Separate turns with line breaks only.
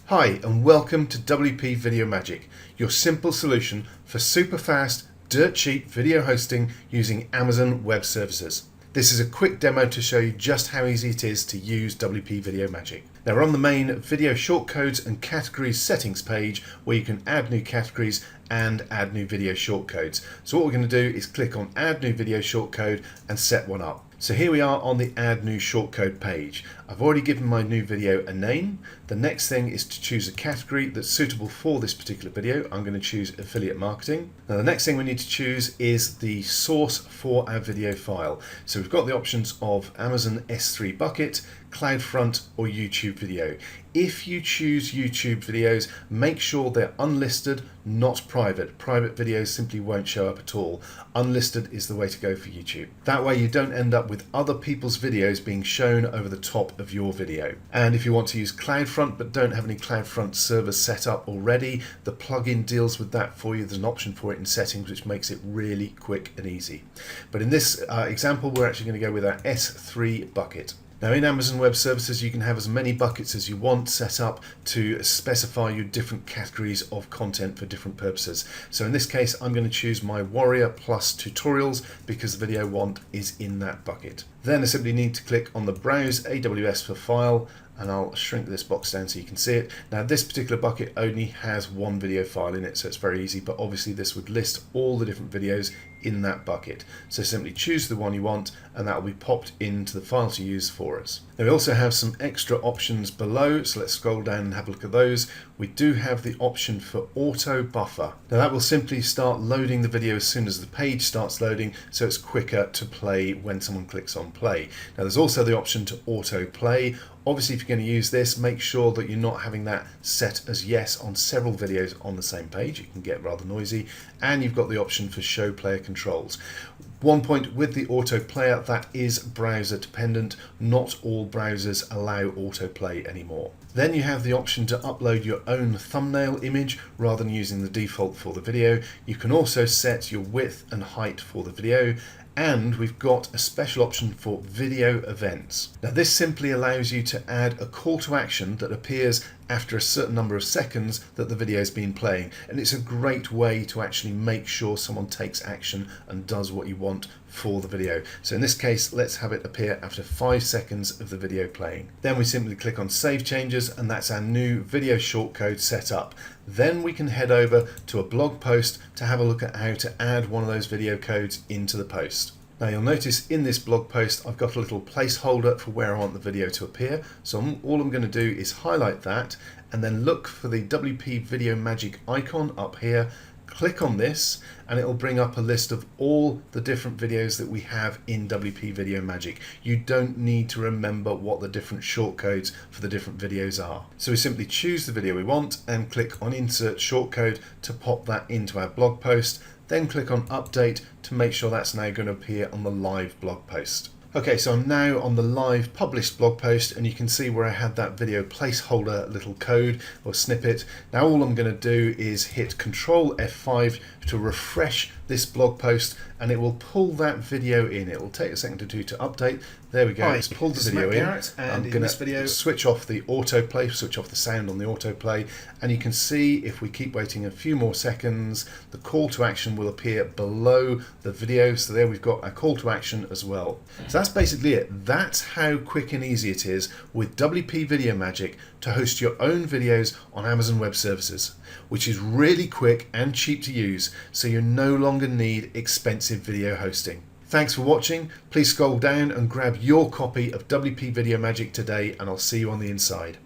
Hi and welcome to WP Video Magic, your simple solution for super fast, dirt cheap video hosting using Amazon Web Services. This is a quick demo to show you just how easy it is to use WP Video Magic. Now we're on the main video shortcodes and categories settings page where you can add new categories and add new video shortcodes. So what we're going to do is click on add new video shortcode and set one up. So here we are on the add new shortcode page. I've already given my new video a name. The next thing is to choose a category that's suitable for this particular video. I'm going to choose affiliate marketing. Now the next thing we need to choose is the source for our video file. So we've got the options of Amazon S3 bucket, CloudFront or YouTube video. If you choose YouTube videos, make sure they're unlisted, not private. Private videos simply won't show up at all. Unlisted is the way to go for YouTube. That way you don't end up with other people's videos being shown over the top of your video. And if you want to use CloudFront but don't have any CloudFront servers set up already, the plugin deals with that for you. There's an option for it in settings which makes it really quick and easy. But in this example, we're actually going to go with our S3 bucket. Now in Amazon Web Services you can have as many buckets as you want set up to specify your different categories of content for different purposes. So in this case I'm going to choose my Warrior Plus Tutorials because video want is in that bucket. Then I simply need to click on the Browse AWS for File and I'll shrink this box down so you can see it. Now this particular bucket only has one video file in it, so it's very easy, but obviously this would list all the different videos in that bucket. So simply choose the one you want and that will be popped into the file to use for us. Now we also have some extra options below, so let's scroll down and have a look at those. We do have the option for auto buffer. Now that will simply start loading the video as soon as the page starts loading, so it's quicker to play when someone clicks on play. Now there's also the option to auto play. Obviously if you're going to use this, make sure that you're not having that set as yes on several videos on the same page. It can get rather noisy. And you've got the option for show player controls. One point with the auto player, that is browser dependent. Not all browsers allow autoplay anymore. Then you have the option to upload your own thumbnail image rather than using the default for the video. You can also set your width and height for the video. And we've got a special option for video events. Now this simply allows you to add a call to action that appears after a certain number of seconds that the video has been playing, and it's a great way to actually make sure someone takes action and does what you want for the video. So in this case, let's have it appear after 5 seconds of the video playing. Then we simply click on Save Changes and that's our new video shortcode set up. Then we can head over to a blog post to have a look at how to add one of those video codes into the post. Now you'll notice in this blog post I've got a little placeholder for where I want the video to appear. So all I'm going to do is highlight that and then look for the WP Video Magic icon up here. Click on this and it will bring up a list of all the different videos that we have in WP Video Magic. You don't need to remember what the different shortcodes for the different videos are. So we simply choose the video we want and click on Insert Shortcode to pop that into our blog post. Then click on Update to make sure that's now going to appear on the live blog post. Okay, so I'm now on the live published blog post and you can see where I had that video placeholder little code or snippet. Now all I'm going to do is hit Control F5 to refresh this blog post and it will pull that video in. It will take a second or two to update. There we go, it's pulled the video in. I'm going to switch off the autoplay, switch off the sound on the autoplay, and you can see if we keep waiting a few more seconds, the call to action will appear below the video. So there we've got a call to action as well. So that's basically it. That's how quick and easy it is with WP Video Magic to host your own videos on Amazon Web Services, which is really quick and cheap to use, so you no longer need expensive video hosting. Thanks for watching. Please scroll down and grab your copy of WP Video Magic today and I'll see you on the inside.